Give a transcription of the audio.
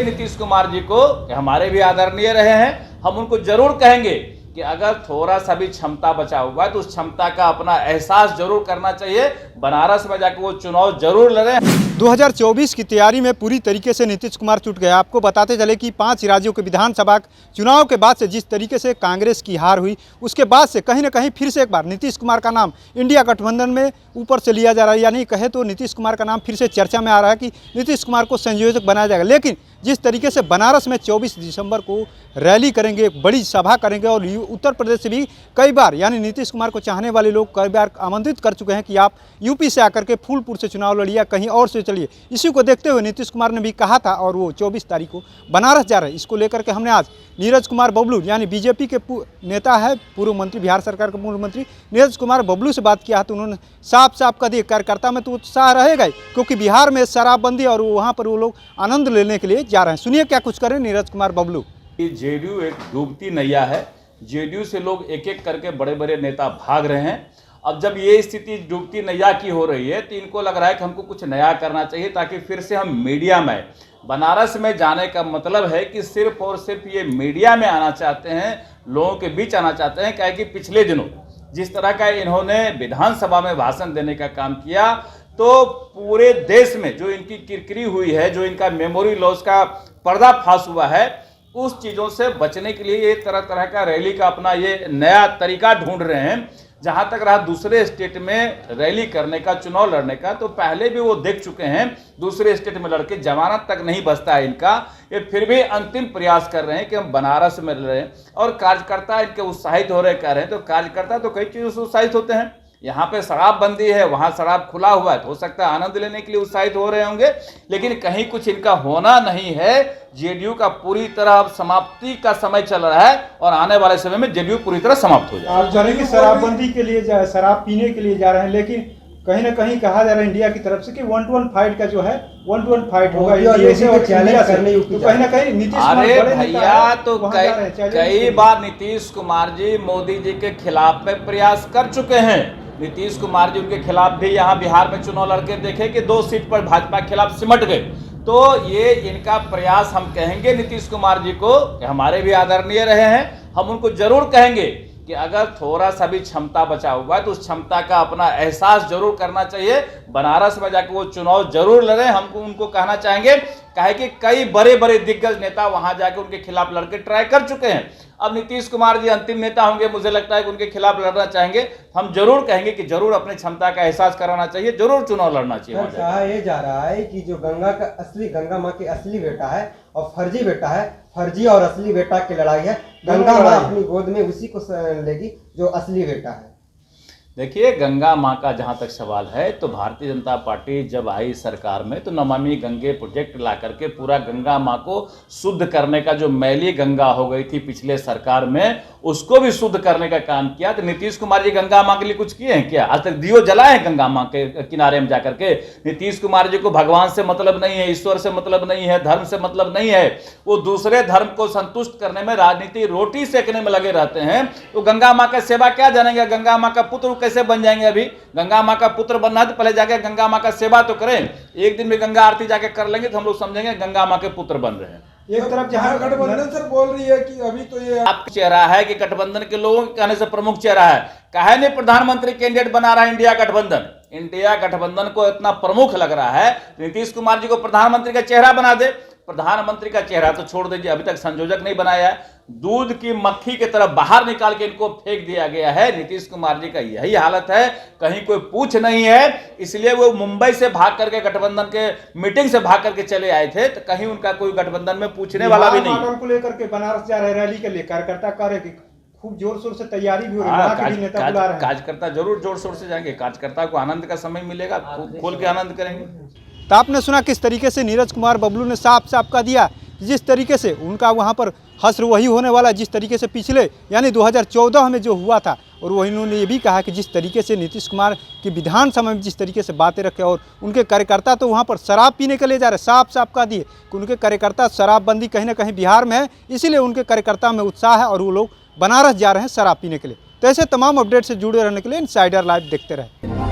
कहेंगे नीतीश कुमार जी को कि हमारे भी आदरणीय रहे हैं, हम उनको जरूर कहेंगे कि अगर थोड़ा सा भी क्षमता बचा हुआ है तो उस क्षमता का अपना एहसास जरूर करना चाहिए, बनारस में जाकर वो चुनाव जरूर लड़े। 2024 की तैयारी में पूरी तरीके से नीतीश कुमार जुट गए। आपको बताते चले कि 5 राज्यों के विधानसभा चुनाव के बाद से जिस तरीके से कांग्रेस की हार हुई, उसके बाद से कहीं ना कहीं फिर से एक बार नीतीश कुमार का नाम इंडिया गठबंधन में ऊपर से लिया जा रहा है। यानी कहे तो नीतीश कुमार का नाम फिर से चर्चा में आ रहा है कि नीतीश कुमार को संयोजक बनाया जाएगा। लेकिन जिस तरीके से बनारस में 24 दिसंबर को रैली करेंगे, एक बड़ी सभा करेंगे और उत्तर प्रदेश से भी कई बार यानी नीतीश कुमार को चाहने वाले लोग कई बार आमंत्रित कर चुके हैं कि आप यूपी से आकर के फूलपुर से चुनाव लड़िए, कहीं और से चलिए। इसी को देखते हुए नीतीश कुमार ने भी कहा था और वो 24 तारीख को बनारस जा रहे हैं। इसको लेकर के हमने आज नीरज कुमार बबलू यानी बीजेपी के नेता है, पूर्व मंत्री, बिहार सरकार के पूर्व मंत्री नीरज कुमार बबलू से बात किया तो उन्होंने साफ साफ कहा दिया कार्यकर्ता में तो उत्साह रहेगा ही, क्योंकि बिहार में शराबबंदी और वहाँ पर वो लोग आनंद लेने के लिए जा रहे हैं। सुनिए क्या कुछ करें नीरज कुमार बबलू। जेडीयू एक डूबती नैया है, जेडीयू से लोग एक एक करके बड़े बड़े नेता भाग रहे हैं। अब जब ये स्थिति डूबती नैया की हो रही है तो इनको लग रहा है कि हमको कुछ नया करना चाहिए ताकि फिर से हम मीडिया में, बनारस में जाने का मतलब है कि सिर्फ और सिर्फ ये मीडिया में आना चाहते हैं, लोगों के बीच आना चाहते हैं। क्या कि पिछले दिनों जिस तरह का इन्होंने विधानसभा में भाषण देने का काम किया तो पूरे देश में जो इनकी किरकिरी हुई है, जो इनका मेमोरी लॉस का पर्दाफाश हुआ है, उस चीज़ों से बचने के लिए ये तरह तरह का रैली का अपना ये नया तरीका ढूंढ रहे हैं। जहां तक रहा दूसरे स्टेट में रैली करने का, चुनाव लड़ने का, तो पहले भी वो देख चुके हैं, दूसरे स्टेट में लड़के जमानत तक नहीं बचता है इनका। ये फिर भी अंतिम प्रयास कर रहे हैं कि हम बनारस में लड़ें और कार्यकर्ता इनके उत्साहित हो रहे कह रहे हैं। तो कार्यकर्ता तो कई चीज़ों से उत्साहित होते हैं। यहाँ पे शराबबंदी है, वहाँ शराब खुला हुआ है, तो हो सकता है आनंद लेने के लिए उत्साहित हो रहे होंगे, लेकिन कहीं कुछ इनका होना नहीं है। जेडीयू का पूरी तरह अब समाप्ति का समय चल रहा है और आने वाले समय में जेडीयू पूरी तरह समाप्त हो जाएगा। आप जाने की शराबबंदी के लिए शराब पीने के लिए जा रहे हैं, लेकिन कहीं ना कहीं कहा जा रहा है इंडिया की तरफ से कि 1-to-1 फाइट का जो है 1-to-1 फाइट होगा इंडिया से और चैलेंज करने। तो कहीं ना कहीं नीतीश कुमार अरे भैया तो कई बार नीतीश कुमार जी मोदी जी के खिलाफ में प्रयास कर चुके हैं। नीतीश कुमार जी उनके खिलाफ भी यहाँ बिहार में चुनाव लड़के देखे कि 2 सीट पर भाजपा के खिलाफ सिमट गए। तो ये इनका प्रयास हम कहेंगे नीतीश कुमार जी को कि हमारे भी आदरणीय रहे हैं, हम उनको जरूर कहेंगे कि अगर थोड़ा सा भी क्षमता बचा हुआ है तो उस क्षमता का अपना एहसास जरूर करना चाहिए, बनारस में जाकर वो चुनाव जरूर लड़े। हमको उनको कहना चाहेंगे कहे कि कई बड़े बड़े दिग्गज नेता वहां जाकर उनके खिलाफ लड़के ट्राई कर चुके हैं। अब नीतीश कुमार जी अंतिम नेता होंगे, मुझे लगता है कि उनके खिलाफ लड़ना चाहेंगे। हम जरूर कहेंगे कि जरूर अपनी क्षमता का एहसास कराना चाहिए, जरूर चुनाव लड़ना चाहिए। कहा यह जा रहा है कि जो गंगा माँ के असली बेटा है और फर्जी बेटा है, फर्जी और असली बेटा की लड़ाई है। गंगा माँ अपनी गोद में उसी को लेगी जो असली बेटा है। देखिए, गंगा माँ का जहाँ तक सवाल है तो भारतीय जनता पार्टी जब आई सरकार में तो नमामि गंगे प्रोजेक्ट ला करके पूरा गंगा माँ को शुद्ध करने का, जो मैली गंगा हो गई थी पिछले सरकार में, उसको भी शुद्ध करने का काम किया। तो नीतीश कुमार जी गंगा माँ के लिए कुछ किए हैं क्या? आज तक दियो जलाए हैं गंगा माँ के किनारे में जाकर के? नीतीश कुमार जी को भगवान से मतलब नहीं है, ईश्वर से मतलब नहीं है, धर्म से मतलब नहीं है। वो दूसरे धर्म को संतुष्ट करने में, राजनीति रोटी सेकने में लगे रहते हैं। तो गंगा माँ का सेवा क्या जानेंगे? गंगा माँ का पुत्र कैसे बन जाएंगे? अभी गंगा माँ का पुत्र बनना है तो पहले जाके गंगा माँ का सेवा तो करें। एक दिन में गंगा आरती जाके कर लेंगे तो हम लोग समझेंगे गंगा माँ के पुत्र बन रहे हैं। एक तरफ जहां गठबंधन सर बोल रही है कि अभी तो ये आप चेहरा है कि गठबंधन के लोगों के कहने से प्रमुख चेहरा है, काहे नहीं प्रधानमंत्री कैंडिडेट बना रहा है इंडिया गठबंधन? इंडिया गठबंधन को इतना प्रमुख लग रहा है, नीतीश कुमार जी को प्रधानमंत्री का चेहरा बना दे। प्रधानमंत्री का चेहरा तो छोड़ दीजिए, अभी तक संयोजक नहीं बनाया है। दूध की मक्खी की तरफ बाहर निकाल के इनको फेंक दिया गया है। नीतीश कुमार जी का यही हालत है, कहीं कोई पूछ नहीं है। इसलिए वो मुंबई से भाग करके गठबंधन के मीटिंग से भाग करके चले आए थे, तो कहीं उनका कोई गठबंधन में पूछने वाला भी नहीं। को लेकर के बनारस जा रहे रैली के लिए कार्यकर्ता कार्य खूब जोर शोर से तैयारी भी हो रही है। कार्यकर्ता जरूर जोर शोर से जाएंगे, कार्यकर्ता को आनंद का समय मिलेगा, खोल के आनंद करेंगे। तो आपने सुना किस तरीके से नीरज कुमार बबलू ने साफ साफ कह दिया, जिस तरीके से उनका वहाँ पर हश्र वही होने वाला जिस तरीके से पिछले यानी 2014 में जो हुआ था। और वही उन्होंने ये भी कहा कि जिस तरीके से नीतीश कुमार की विधानसभा में जिस तरीके से बातें रखे और उनके कार्यकर्ता तो वहाँ पर शराब पीने के लिए जा रहे, साफ साफ कह दिए कि उनके कार्यकर्ता शराबबंदी कहीं ना कहीं बिहार में है, इसीलिए उनके कार्यकर्ता में उत्साह है और वो लोग बनारस जा रहे हैं शराब पीने के लिए। तो ऐसे तमाम अपडेट से जुड़े रहने के लिए इनसाइडर लाइव देखते रहे।